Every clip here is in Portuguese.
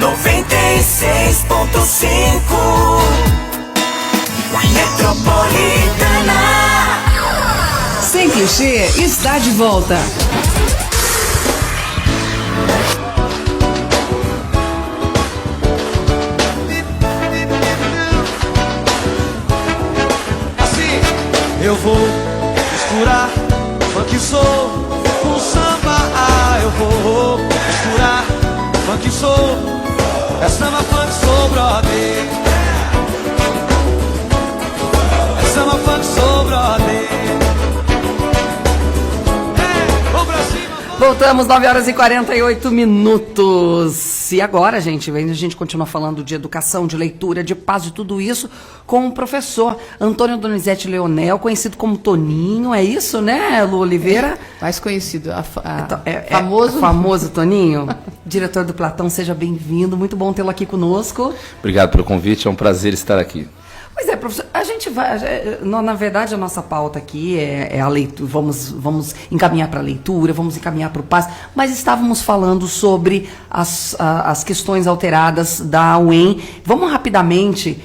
96.5 Metropolitana. Sem Clichê está de volta. Assim eu vou misturar funk soul com samba. Eu vou misturar funk soul, é samba funk soul, brother. É samba funk soul, brother. Voltamos, 9h48. E agora, a gente continua falando de educação, de leitura, de paz, de tudo isso, com o professor Antônio Donizete Leonel, conhecido como Toninho, é isso, né, Lu Oliveira? Mais conhecido, famoso Toninho, diretor do Platão, seja bem-vindo, muito bom tê-lo aqui conosco. Obrigado pelo convite, é um prazer estar aqui. Pois é, professor, a gente vai, na verdade, a nossa pauta aqui é a leitura, vamos encaminhar para a leitura, vamos encaminhar para o paz, mas estávamos falando sobre as questões alteradas da UEM. Vamos rapidamente,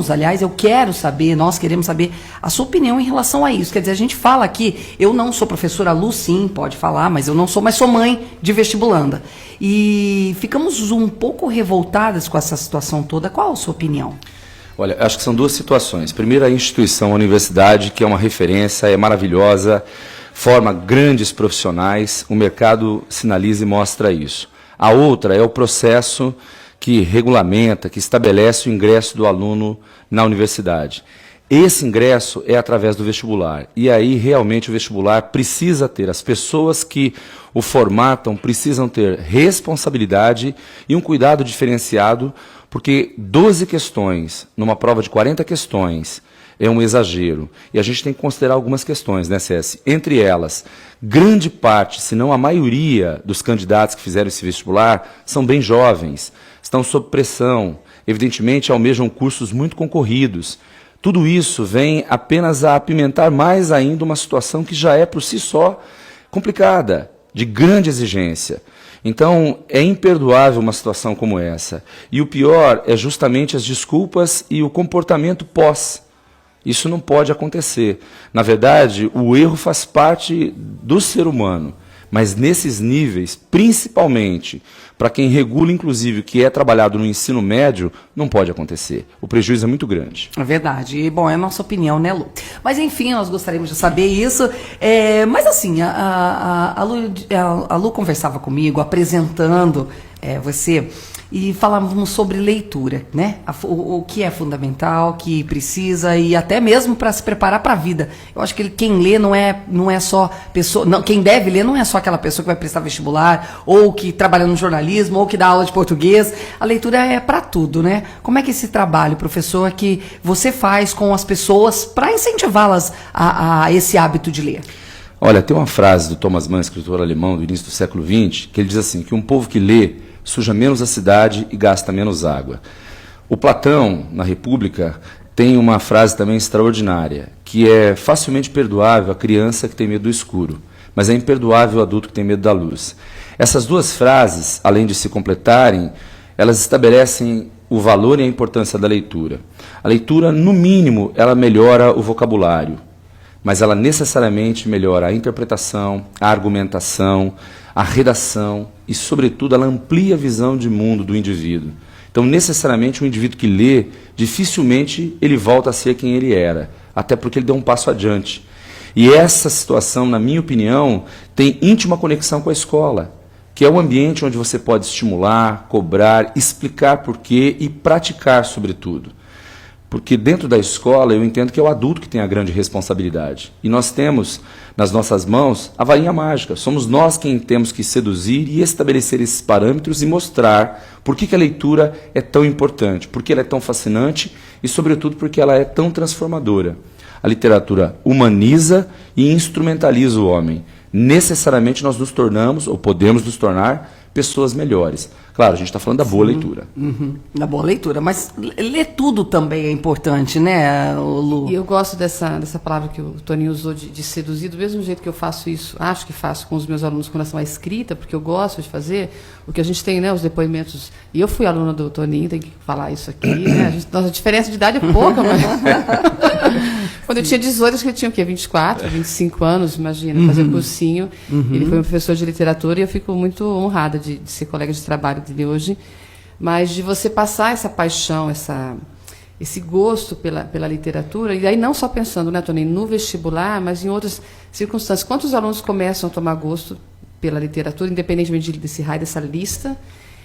aliás, nós queremos saber a sua opinião em relação a isso. Quer dizer, a gente fala aqui, eu não sou professora, a Lu sim, pode falar, mas eu não sou, mas sou mãe de vestibulanda. E ficamos um pouco revoltadas com essa situação toda. Qual a sua opinião? Olha, acho que são duas situações. Primeiro, a instituição, a universidade, que é uma referência, é maravilhosa, forma grandes profissionais, o mercado sinaliza e mostra isso. A outra é o processo que regulamenta, que estabelece o ingresso do aluno na universidade. Esse ingresso é através do vestibular. E aí, realmente, o vestibular precisa ter, as pessoas que o formatam precisam ter responsabilidade e um cuidado diferenciado, porque 12 questões, numa prova de 40 questões, é um exagero. E a gente tem que considerar algumas questões, né, César? Entre elas, grande parte, se não a maioria dos candidatos que fizeram esse vestibular são bem jovens, estão sob pressão, evidentemente almejam cursos muito concorridos. Tudo isso vem apenas a apimentar mais ainda uma situação que já é por si só complicada, de grande exigência. Então, é imperdoável uma situação como essa. E o pior é justamente as desculpas e o comportamento pós. Isso não pode acontecer. Na verdade, o erro faz parte do ser humano. Mas nesses níveis, principalmente para quem regula, inclusive, o que é trabalhado no ensino médio, não pode acontecer. O prejuízo é muito grande. É verdade. E, bom, é a nossa opinião, né, Lu? Mas, enfim, nós gostaríamos de saber isso. Mas, assim, a Lu conversava comigo, apresentando você, e falávamos sobre leitura, né? O que é fundamental, que precisa, e até mesmo para se preparar para a vida. Eu acho que quem lê não é só pessoa, não, quem deve ler não é só aquela pessoa que vai prestar vestibular, ou que trabalha no jornalismo, ou que dá aula de português. A leitura é para tudo, né? Como é que esse trabalho, professor, que você faz com as pessoas para incentivá-las a esse hábito de ler? Olha, tem uma frase do Thomas Mann, escritor alemão do início do século XX, que ele diz assim, que um povo que lê suja menos a cidade e gasta menos água. O Platão, na República, tem uma frase também extraordinária, que é facilmente perdoável a criança que tem medo do escuro, mas é imperdoável o adulto que tem medo da luz. Essas duas frases, além de se completarem, elas estabelecem o valor e a importância da leitura. A leitura, no mínimo, ela melhora o vocabulário, mas ela necessariamente melhora a interpretação, a argumentação, a redação e, sobretudo, ela amplia a visão de mundo do indivíduo. Então, necessariamente, um indivíduo que lê, dificilmente ele volta a ser quem ele era, até porque ele deu um passo adiante. E essa situação, na minha opinião, tem íntima conexão com a escola, que é o ambiente onde você pode estimular, cobrar, explicar porquê e praticar, sobretudo. Porque dentro da escola eu entendo que é o adulto que tem a grande responsabilidade. E nós temos nas nossas mãos a varinha mágica. Somos nós quem temos que seduzir e estabelecer esses parâmetros e mostrar por que a leitura é tão importante, por que ela é tão fascinante e, sobretudo, porque ela é tão transformadora. A literatura humaniza e instrumentaliza o homem. Necessariamente nós nos tornamos, ou podemos nos tornar, pessoas melhores. Claro, a gente está falando da boa leitura. Da boa leitura, mas ler tudo também é importante, né, Lu? E eu gosto dessa palavra que o Toninho usou de seduzir, do mesmo jeito que eu faço isso, acho que faço com os meus alunos com relação à escrita, porque eu gosto de fazer, o que a gente tem, né, os depoimentos, e eu fui aluna do Toninho, tem que falar isso aqui, né, nossa diferença de idade é pouca, mas... Quando eu tinha 18, acho que ele tinha o quê? 24, 25 anos, imagina, fazer cursinho. Ele foi um professor de literatura e eu fico muito honrada de ser colega de trabalho dele hoje. Mas de você passar essa paixão, esse gosto pela literatura, e aí não só pensando, né, Toninho, no vestibular, mas em outras circunstâncias. Quantos alunos começam a tomar gosto pela literatura, independentemente desse raio, dessa lista?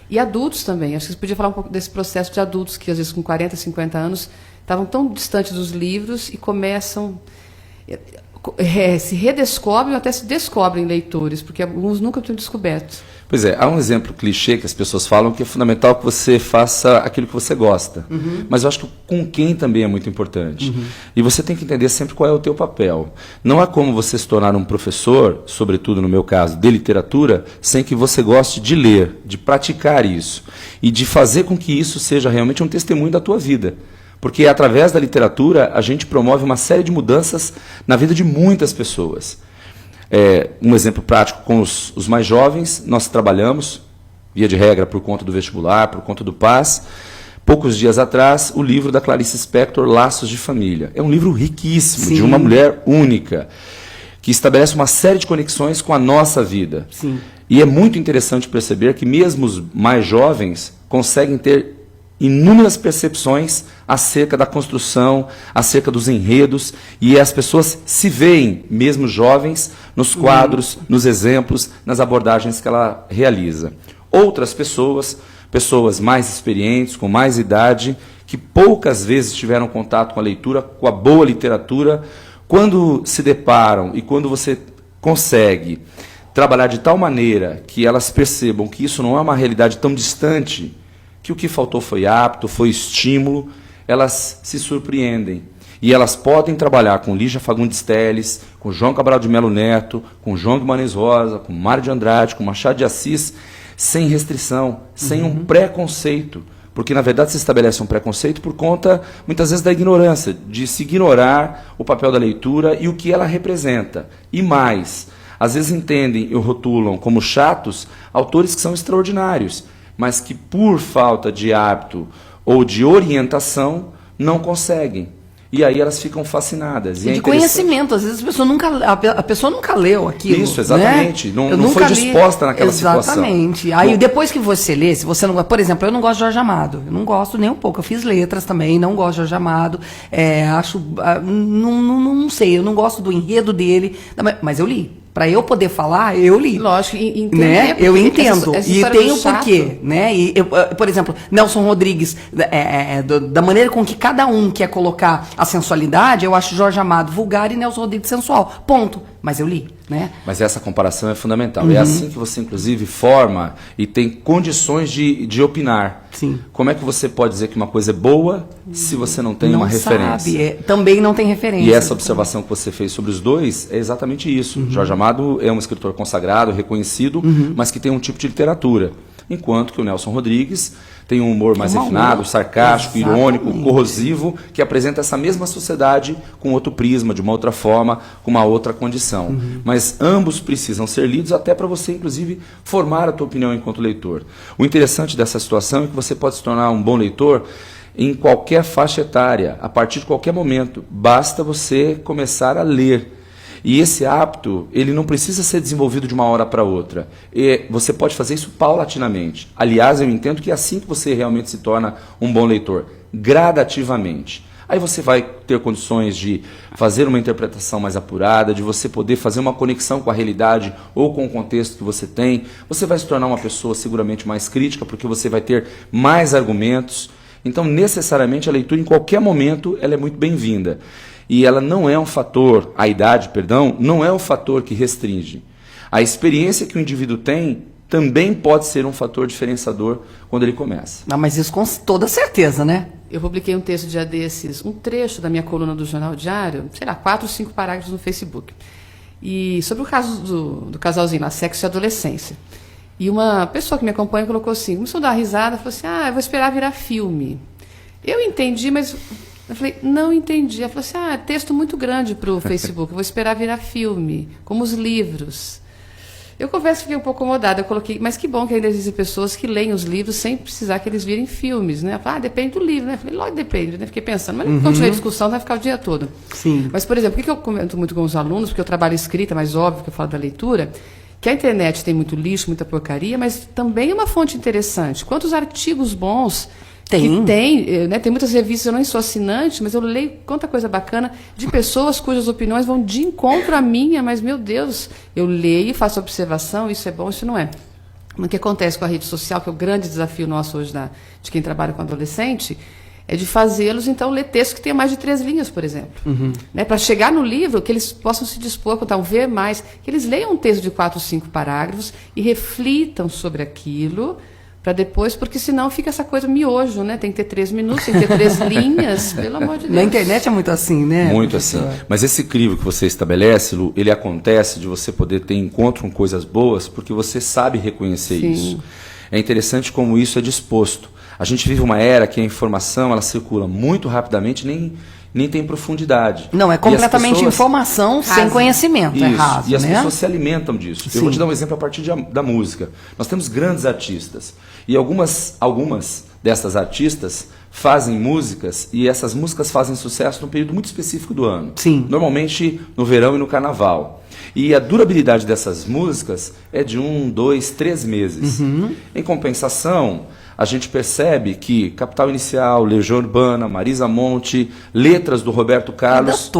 E adultos também. Acho que você podia falar um pouco desse processo de adultos que, às vezes, com 40, 50 anos, estavam tão distantes dos livros e começam, se redescobrem ou até se descobrem leitores, porque alguns nunca tinham descoberto. Pois é, há um exemplo clichê que as pessoas falam que é fundamental que você faça aquilo que você gosta. Mas eu acho que com quem também é muito importante. E você tem que entender sempre qual é o teu papel. Não há como você se tornar um professor, sobretudo no meu caso, de literatura, sem que você goste de ler, de praticar isso. E de fazer com que isso seja realmente um testemunho da tua vida. Porque através da literatura a gente promove uma série de mudanças na vida de muitas pessoas. Um exemplo prático com os mais jovens, nós trabalhamos, via de regra, por conta do vestibular, por conta do PAS. Poucos dias atrás, o livro da Clarice Spector, Laços de Família. É um livro riquíssimo, Sim. de uma mulher única, que estabelece uma série de conexões com a nossa vida. Sim. E é muito interessante perceber que mesmo os mais jovens conseguem ter inúmeras percepções acerca da construção, acerca dos enredos, e as pessoas se veem, mesmo jovens, nos quadros, nos exemplos, nas abordagens que ela realiza. Outras pessoas mais experientes, com mais idade, que poucas vezes tiveram contato com a leitura, com a boa literatura, quando se deparam e quando você consegue trabalhar de tal maneira que elas percebam que isso não é uma realidade tão distante, que o que faltou foi hábito, foi estímulo, elas se surpreendem. E elas podem trabalhar com Lígia Fagundes Telles, com João Cabral de Melo Neto, com João Guimarães Rosa, com Mário de Andrade, com Machado de Assis, sem restrição, sem um preconceito. Porque, na verdade, se estabelece um preconceito por conta, muitas vezes, da ignorância, de se ignorar o papel da leitura e o que ela representa. E mais, às vezes entendem e rotulam como chatos autores que são extraordinários, mas que por falta de hábito ou de orientação não conseguem. E aí elas ficam fascinadas. E de conhecimento, às vezes a pessoa nunca leu aquilo. Isso, exatamente. Né? Não foi disposta naquela situação. Exatamente. Aí depois que você lê, se você não. Por exemplo, eu não gosto de Jorge Amado. Eu não gosto nem um pouco. Eu fiz letras também, não gosto de Jorge Amado. Acho. Não sei, eu não gosto do enredo dele. Mas eu li. Para eu poder falar, eu li. Lógico, né? Eu entendo. Essa e tem o porquê. Né? E por exemplo, Nelson Rodrigues, da maneira com que cada um quer colocar a sensualidade, eu acho Jorge Amado vulgar e Nelson Rodrigues sensual. Ponto. Mas eu li. Né? Mas essa comparação é fundamental. É assim que você, inclusive, forma e tem condições de opinar. Sim. Como é que você pode dizer que uma coisa é boa se você não tem uma referência? Também não tem referência. E essa observação que você fez sobre os dois é exatamente isso. Jorge Amado é um escritor consagrado, reconhecido, mas que tem um tipo de literatura. Enquanto que o Nelson Rodrigues tem um humor mais refinado, sarcástico, irônico, corrosivo, que apresenta essa mesma sociedade com outro prisma, de uma outra forma, com uma outra condição. Mas ambos precisam ser lidos até para você, inclusive, formar a tua opinião enquanto leitor. O interessante dessa situação é que você pode se tornar um bom leitor em qualquer faixa etária, a partir de qualquer momento. Basta você começar a ler. E esse hábito, ele não precisa ser desenvolvido de uma hora para outra. E você pode fazer isso paulatinamente. Aliás, eu entendo que é assim que você realmente se torna um bom leitor, gradativamente. Aí você vai ter condições de fazer uma interpretação mais apurada, de você poder fazer uma conexão com a realidade ou com o contexto que você tem. Você vai se tornar uma pessoa seguramente mais crítica, porque você vai ter mais argumentos. Então, necessariamente, a leitura, em qualquer momento, ela é muito bem-vinda. E ela não é um fator, a idade, perdão, não é um fator que restringe. A experiência que o indivíduo tem também pode ser um fator diferenciador quando ele começa. Não, mas isso com toda certeza, né? Eu publiquei um texto dia desses, um trecho da minha coluna do Jornal Diário, 4 ou 5 parágrafos no Facebook. E sobre o caso do casalzinho lá, sexo e adolescência. E uma pessoa que me acompanha colocou assim, começou a dar risada, falou assim, eu vou esperar virar filme. Eu entendi, mas eu falei, não entendi. Ela falou assim, é texto muito grande para o Facebook, eu vou esperar virar filme, como os livros. Eu confesso que fiquei um pouco incomodada, eu coloquei, mas que bom que ainda existem pessoas que leem os livros sem precisar que eles virem filmes, né? Eu falei, depende do livro, né? Eu falei, logo depende, né? Fiquei pensando, mas não continuei a discussão, vai ficar o dia todo. Sim. Mas, por exemplo, por que eu comento muito com os alunos, porque eu trabalho escrita, mas óbvio que eu falo da leitura, que a internet tem muito lixo, muita porcaria, mas também é uma fonte interessante. Quantos artigos bons que tem, né? Tem muitas revistas, eu não sou assinante, mas eu leio quanta coisa bacana de pessoas cujas opiniões vão de encontro à minha, mas, meu Deus, eu leio, faço observação, isso é bom, isso não é. O que acontece com a rede social, que é o grande desafio nosso hoje de quem trabalha com adolescente, é de fazê-los, então, ler textos que tenham mais de 3 linhas, por exemplo. Né? Para chegar no livro, que eles possam se dispor a contar um ver mais, que eles leiam um texto de 4 ou 5 parágrafos e reflitam sobre aquilo, para depois, porque senão fica essa coisa miojo, né? Tem que ter 3 minutos, tem que ter 3 linhas, pelo amor de Deus. Na internet é muito assim, né? Muito assim. Mas esse crivo que você estabelece, Lu, ele acontece de você poder ter encontro com coisas boas, porque você sabe reconhecer isso. É interessante como isso é disposto. A gente vive uma era que a informação ela circula muito rapidamente, nem tem profundidade. Não, é completamente informação sem conhecimento, isso, é raso, e as né? pessoas se alimentam disso. Eu vou te dar um exemplo a partir da música. Nós temos grandes artistas, e algumas dessas artistas fazem músicas, e essas músicas fazem sucesso num período muito específico do ano. Sim. Normalmente no verão e no carnaval. E a durabilidade dessas músicas é de 1, 2, 3 meses. Em compensação, a gente percebe que Capital Inicial, Legião Urbana, Marisa Monte, letras do Roberto Carlos...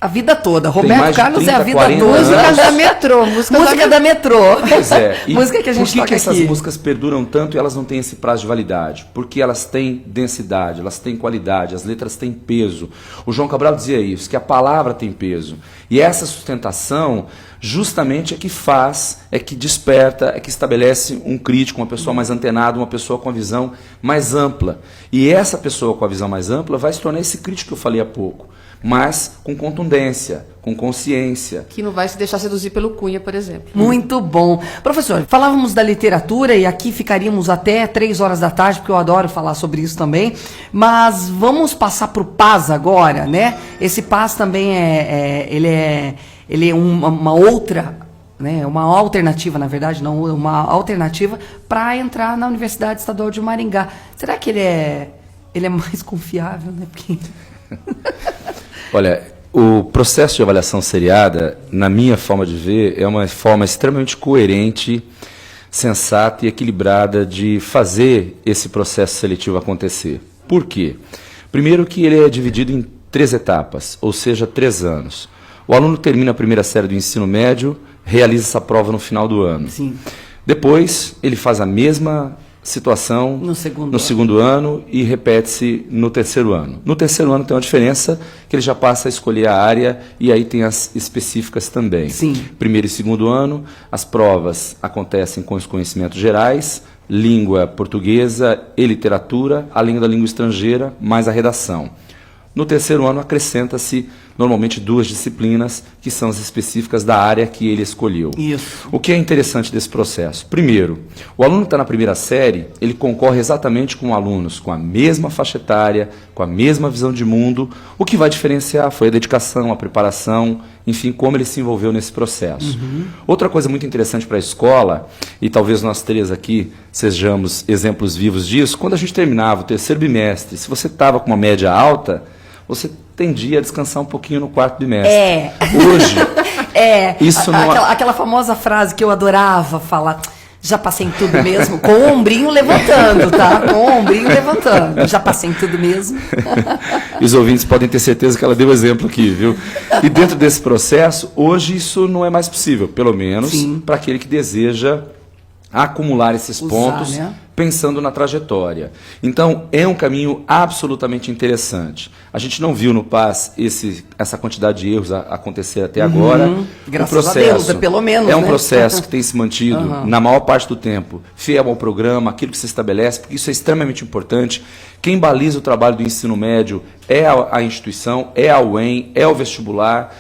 A vida toda. Tem Roberto mais de Carlos 30, é a vida 40 toda. anos. Música da metrô. Música da metrô. Pois é. E música que a gente por que essas aqui? músicas perduram tanto e elas não têm esse prazo de validade? Porque elas têm densidade, elas têm qualidade, as letras têm peso. O João Cabral dizia isso, que a palavra tem peso. E essa sustentação justamente é que faz, é que desperta, é que estabelece um crítico, uma pessoa mais antenada, uma pessoa com a visão mais ampla. E essa pessoa com a visão mais ampla vai se tornar esse crítico que eu falei há pouco, mas com contundência, com consciência. Que não vai se deixar seduzir pelo Cunha, por exemplo. Muito bom. Professor, falávamos da literatura e aqui ficaríamos até 3 horas da tarde, porque eu adoro falar sobre isso também, mas vamos passar para o Paz agora, né? Esse Paz também ele é uma outra, né? Uma alternativa, na verdade, não uma alternativa para entrar na Universidade Estadual de Maringá. Será que ele é mais confiável, né? Porque... Olha, o processo de avaliação seriada, na minha forma de ver, é uma forma extremamente coerente, sensata e equilibrada de fazer esse processo seletivo acontecer. Por quê? Primeiro que ele é dividido em 3 etapas, ou seja, 3 anos. O aluno termina a primeira série do ensino médio, realiza essa prova no final do ano. Sim. Depois, ele faz a mesma situação no segundo ano e repete-se no terceiro ano. No terceiro ano tem uma diferença que ele já passa a escolher a área e aí tem as específicas também. Sim. Primeiro e segundo ano, as provas acontecem com os conhecimentos gerais, língua portuguesa e literatura, além da língua estrangeira, mais a redação. No terceiro ano acrescenta-se normalmente 2 disciplinas que são as específicas da área que ele escolheu. Isso. O que é interessante desse processo? Primeiro, o aluno que está na primeira série, ele concorre exatamente com alunos com a mesma faixa etária, com a mesma visão de mundo. O que vai diferenciar foi a dedicação, a preparação, enfim, como ele se envolveu nesse processo. Outra coisa muito interessante para a escola, e talvez nós 3 aqui sejamos exemplos vivos disso, quando a gente terminava o terceiro bimestre, se você estava com uma média alta, você tendia a descansar um pouquinho no 4º bimestre. Hoje, isso não... Aquela famosa frase que eu adorava falar, já passei em tudo mesmo, com o ombrinho levantando, tá? Com o ombrinho levantando, já passei em tudo mesmo. E os ouvintes podem ter certeza que ela deu exemplo aqui, viu? E dentro desse processo, hoje isso não é mais possível, pelo menos para aquele que deseja acumular esses pontos, né? Pensando na trajetória. Então, é um caminho absolutamente interessante. A gente não viu no PAS essa quantidade de erros acontecer até agora. Graças a Deus, pelo menos. É um né? processo que tem se mantido, na maior parte do tempo, fiel ao programa, aquilo que se estabelece, porque isso é extremamente importante. Quem baliza o trabalho do ensino médio é a instituição, é a UEM, é o vestibular.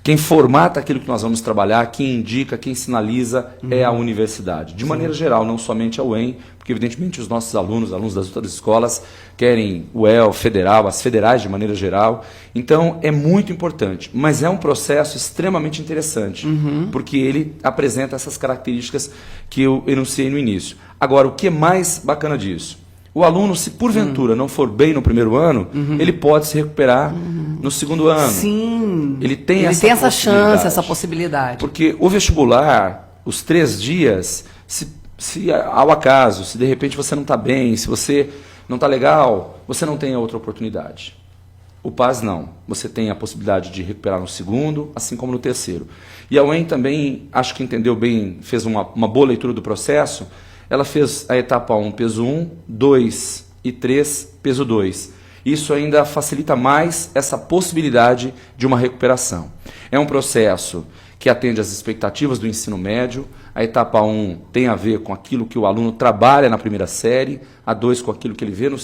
Quem formata aquilo que nós vamos trabalhar, quem indica, quem sinaliza é a universidade. De maneira geral, não somente a UEM, porque evidentemente os nossos alunos das outras escolas querem o UEL, federal, as federais de maneira geral. Então é muito importante, mas é um processo extremamente interessante, porque ele apresenta essas características que eu enunciei no início. Agora, o que é mais bacana disso? O aluno, se porventura não for bem no primeiro ano, ele pode se recuperar no segundo ano. Sim. Ele tem essa chance, essa possibilidade. Porque o vestibular, os 3 dias, se ao acaso, se de repente você não está bem, se você não está legal, você não tem a outra oportunidade. O PAS não. Você tem a possibilidade de recuperar no segundo, assim como no terceiro. E a UEM também, acho que entendeu bem, fez uma boa leitura do processo. Ela fez a etapa 1, peso 1, 2 e 3, peso 2. Isso ainda facilita mais essa possibilidade de uma recuperação. É um processo que atende às expectativas do ensino médio. A etapa 1 tem a ver com aquilo que o aluno trabalha na primeira série, a 2 com aquilo que ele vê na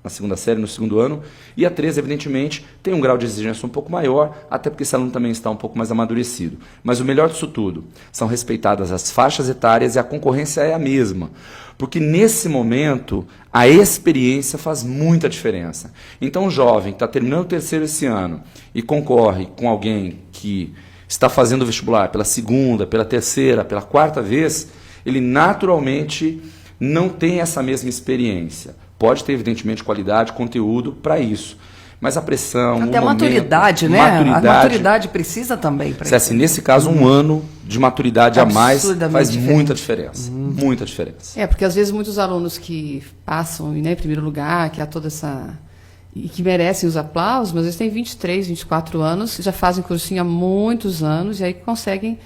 segunda série, no segundo ano, e a 3, evidentemente, tem um grau de exigência um pouco maior, até porque esse aluno também está um pouco mais amadurecido. Mas o melhor disso tudo, são respeitadas as faixas etárias e a concorrência é a mesma, porque nesse momento a experiência faz muita diferença. Então o jovem que está terminando o terceiro esse ano e concorre com alguém que está fazendo o vestibular pela segunda, pela terceira, pela quarta vez, ele naturalmente não tem essa mesma experiência. Pode ter, evidentemente, qualidade, conteúdo para isso. Mas a pressão, até o momento, maturidade, né? A maturidade precisa também. César, nesse caso, um ano de maturidade a mais faz diferente. muita diferença. Muita diferença. É, porque às vezes muitos alunos que passam, né, em primeiro lugar, que há toda essa... e que merecem os aplausos, mas eles têm 23, 24 anos, já fazem cursinho há muitos anos, e aí conseguem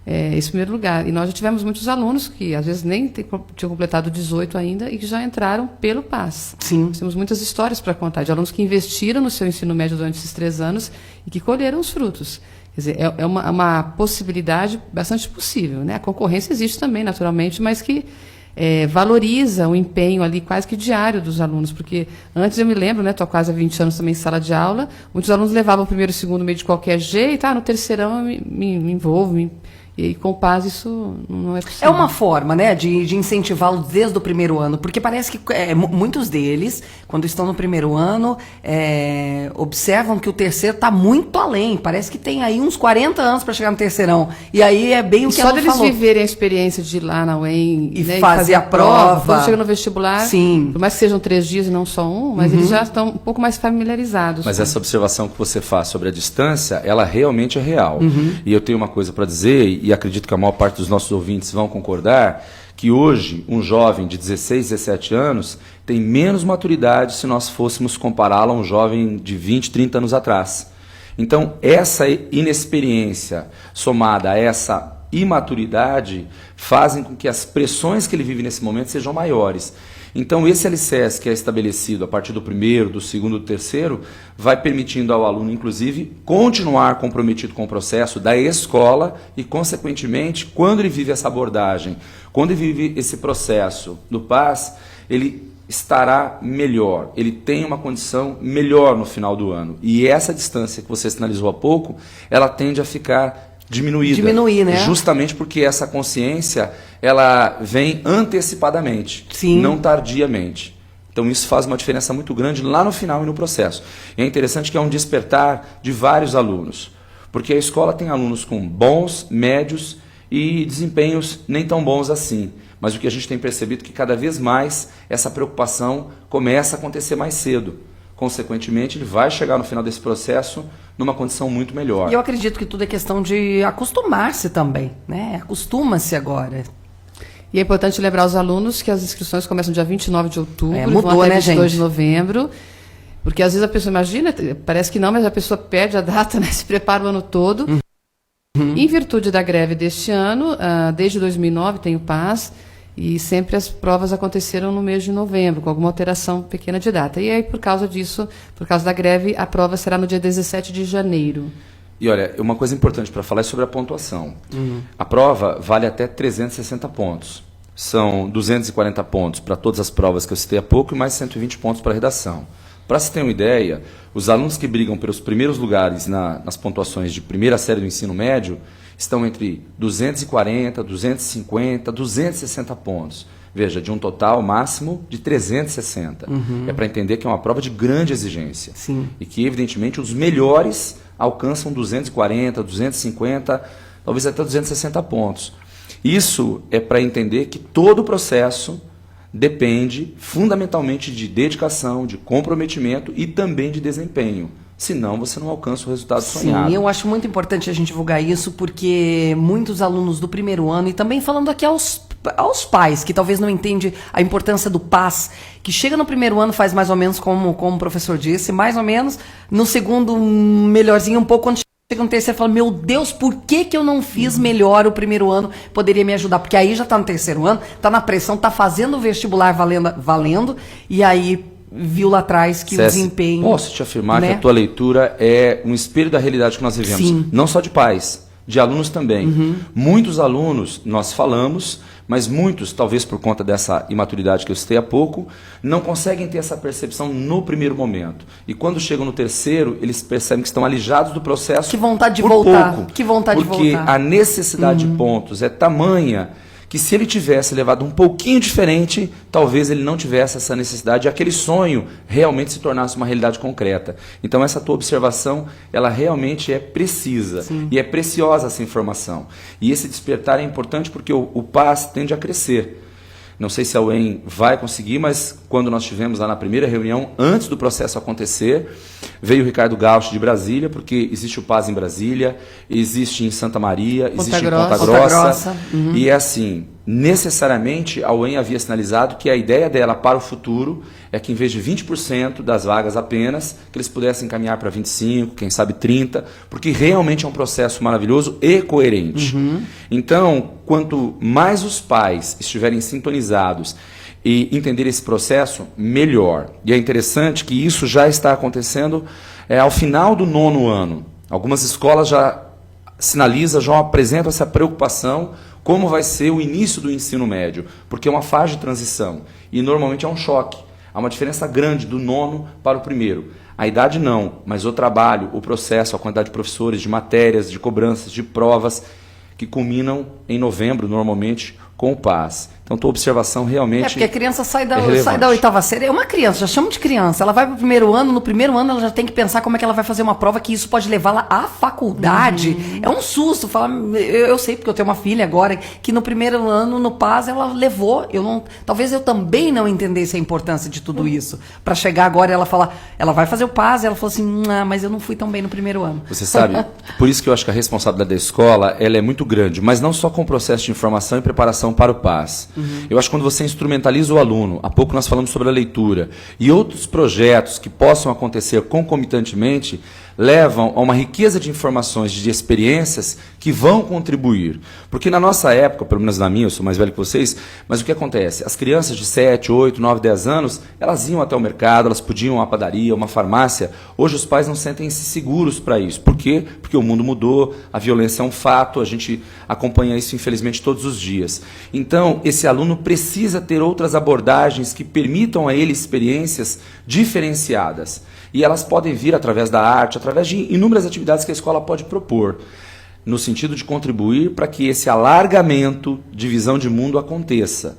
esse primeiro lugar. E nós já tivemos muitos alunos que, às vezes, nem tinham completado 18 ainda e que já entraram pelo PAS. Sim. Nós temos muitas histórias para contar de alunos que investiram no seu ensino médio durante esses 3 anos e que colheram os frutos. Quer dizer, é uma possibilidade bastante possível, né? A concorrência existe também, naturalmente, mas que valoriza o empenho ali quase que diário dos alunos, porque antes eu me lembro, né, estou quase há 20 anos também em sala de aula, muitos alunos levavam o primeiro e o segundo meio de qualquer jeito, no terceirão eu me envolvo, e com o PAS isso não é possível. É uma forma, né, de incentivá-los desde o primeiro ano, porque parece que muitos deles, quando estão no primeiro ano, observam que o terceiro está muito além. Parece que tem aí uns 40 anos para chegar no terceirão. E aí é bem o que ela falou. Só deles viverem a experiência de ir lá na UEM e né, fazer a prova. Quando chega no vestibular, sim, por mais que sejam 3 dias e não só um, mas eles já estão um pouco mais familiarizados. Mas essa observação que você faz sobre a distância, ela realmente é real. E eu tenho uma coisa para dizer, e acredito que a maior parte dos nossos ouvintes vão concordar, que hoje um jovem de 16, 17 anos tem menos maturidade se nós fôssemos compará-lo a um jovem de 20, 30 anos atrás. Então, essa inexperiência somada a essa imaturidade fazem com que as pressões que ele vive nesse momento sejam maiores. Então, esse alicerce que é estabelecido a partir do primeiro, do segundo, do terceiro, vai permitindo ao aluno, inclusive, continuar comprometido com o processo da escola e, consequentemente, quando ele vive essa abordagem, quando ele vive esse processo do PAS, ele estará melhor, ele tem uma condição melhor no final do ano. E essa distância que você sinalizou há pouco, ela tende a ficar diminuída. Diminuir, né? Justamente porque essa consciência, ela vem antecipadamente, sim, não tardiamente. Então isso faz uma diferença muito grande lá no final e no processo. E é interessante que é um despertar de vários alunos, porque a escola tem alunos com bons, médios e desempenhos nem tão bons assim. Mas o que a gente tem percebido é que cada vez mais essa preocupação começa a acontecer mais cedo. Consequentemente, ele vai chegar no final desse processo numa condição muito melhor. E eu acredito que tudo é questão de acostumar-se também, né? Acostuma-se agora. E é importante lembrar aos alunos que as inscrições começam dia 29 de outubro, mudou, vão até né, 22 gente? de novembro, porque às vezes a pessoa imagina, parece que não, mas a pessoa perde a data, né? Se prepara o ano todo. Em virtude da greve deste ano, desde 2009 tem o PAS, e sempre as provas aconteceram no mês de novembro, com alguma alteração pequena de data. E aí, por causa disso, por causa da greve, a prova será no dia 17 de janeiro. E olha, uma coisa importante para falar é sobre a pontuação. A prova vale até 360 pontos. São 240 pontos para todas as provas que eu citei há pouco e mais 120 pontos para a redação. Para se ter uma ideia, os alunos que brigam pelos primeiros lugares nas pontuações de primeira série do ensino médio estão entre 240, 250, 260 pontos. Veja, de um total máximo de 360. É para entender que é uma prova de grande exigência. Sim. E que, evidentemente, os melhores alcançam 240, 250, talvez até 260 pontos. Isso é para entender que todo o processo depende fundamentalmente de dedicação, de comprometimento e também de desempenho. Senão você não alcança o resultado sonhado. Sim, eu acho muito importante a gente divulgar isso, porque muitos alunos do primeiro ano, e também falando aqui aos pais, que talvez não entendem a importância do PAS, que chega no primeiro ano, faz mais ou menos como o professor disse, mais ou menos, no segundo melhorzinho um pouco, quando chega no terceiro, fala, meu Deus, por que eu não fiz melhor o primeiro ano? Poderia me ajudar, porque aí já está no terceiro ano, está na pressão, está fazendo o vestibular valendo, e aí viu lá atrás que o desempenho... Posso te afirmar, né? que a tua leitura é um espelho da realidade que nós vivemos. Sim. Não só de pais, de alunos também. Muitos alunos, nós falamos, mas muitos, talvez por conta dessa imaturidade que eu citei há pouco, não conseguem ter essa percepção no primeiro momento. E quando chegam no terceiro, eles percebem que estão alijados do processo. Que vontade de por voltar. pouco. Que vontade de voltar. Porque a necessidade de pontos é tamanha que, se ele tivesse levado um pouquinho diferente, talvez ele não tivesse essa necessidade e aquele sonho realmente se tornasse uma realidade concreta. Então essa tua observação, ela realmente é precisa. Sim. E é preciosa essa informação. E esse despertar é importante porque o PAS tende a crescer. Não sei se a UEM vai conseguir, mas quando nós tivemos lá na primeira reunião, antes do processo acontecer, veio o Ricardo Gauch de Brasília, porque existe o PAS em Brasília, existe em Santa Maria, existe em Ponta Grossa. E é assim, necessariamente a UEM havia sinalizado que a ideia dela para o futuro é que, em vez de 20% das vagas apenas, que eles pudessem caminhar para 25%, quem sabe 30%, porque realmente é um processo maravilhoso e coerente. Então, quanto mais os pais estiverem sintonizados e entenderem esse processo, melhor. E é interessante que isso já está acontecendo ao final do 9º ano. Algumas escolas já sinalizam, já apresentam essa preocupação, como vai ser o início do ensino médio, porque é uma fase de transição e normalmente é um choque. Há uma diferença grande do 9º para o primeiro. A idade não, mas o trabalho, o processo, a quantidade de professores, de matérias, de cobranças, de provas, que culminam em novembro, normalmente, com o PAS. Então, tua observação realmente... porque a criança sai da relevante. 8ª série. É uma criança, já chamo de criança. Ela vai para o primeiro ano, no primeiro ano ela já tem que pensar como é que ela vai fazer uma prova, que isso pode levá-la à faculdade. É um susto. Eu sei, porque eu tenho uma filha agora, que no primeiro ano, no PAS, ela levou. Talvez eu também não entendesse a importância de tudo isso. Para chegar agora, ela vai fazer o PAS, e ela falou assim, mas eu não fui tão bem no primeiro ano. Você sabe, por isso que eu acho que a responsabilidade da escola, ela é muito grande, mas não só com o processo de informação e preparação para o PAS. Eu acho que quando você instrumentaliza o aluno, há pouco nós falamos sobre a leitura, e outros projetos que possam acontecer concomitantemente, levam a uma riqueza de informações, de experiências que vão contribuir. Porque na nossa época, pelo menos na minha, eu sou mais velho que vocês, mas o que acontece? As crianças de 7, 8, 9, 10 anos, elas iam até o mercado, elas podiam ir a uma padaria, uma farmácia. Hoje os pais não sentem-se seguros para isso. Por quê? Porque o mundo mudou, a violência é um fato, a gente acompanha isso, infelizmente, todos os dias. Então, esse aluno precisa ter outras abordagens que permitam a ele experiências diferenciadas. E elas podem vir através da arte, através de inúmeras atividades que a escola pode propor, no sentido de contribuir para que esse alargamento de visão de mundo aconteça.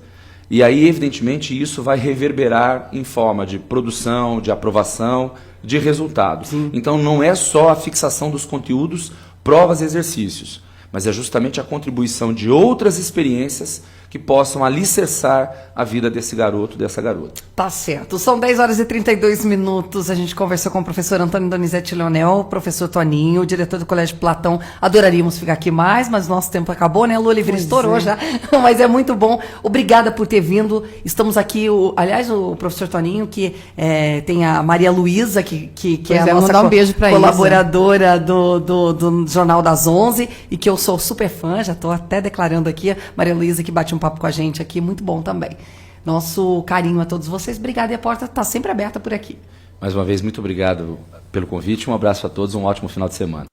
E aí, evidentemente, isso vai reverberar em forma de produção, de aprovação, de resultado. Sim. Então, não é só a fixação dos conteúdos, provas e exercícios, mas é justamente a contribuição de outras experiências que possam alicerçar a vida desse garoto, dessa garota. Tá certo. São 10h32. A gente conversou com o professor Antônio Donizete Leonel, o professor Toninho, o diretor do Colégio Platão. Adoraríamos ficar aqui mais, mas nosso tempo acabou, né? A Lu Oliveira estourou já, mas é muito bom. Obrigada por ter vindo. Estamos aqui, aliás, o professor Toninho, que tem a Maria Luísa, que é a nossa um beijo pra colaboradora do Jornal das 11, e que eu sou super fã, já estou até declarando aqui, a Maria Luísa, que bate um papo com a gente aqui, muito bom também. Nosso carinho a todos vocês, obrigada, e a porta está sempre aberta por aqui. Mais uma vez, muito obrigado pelo convite, um abraço a todos, um ótimo final de semana.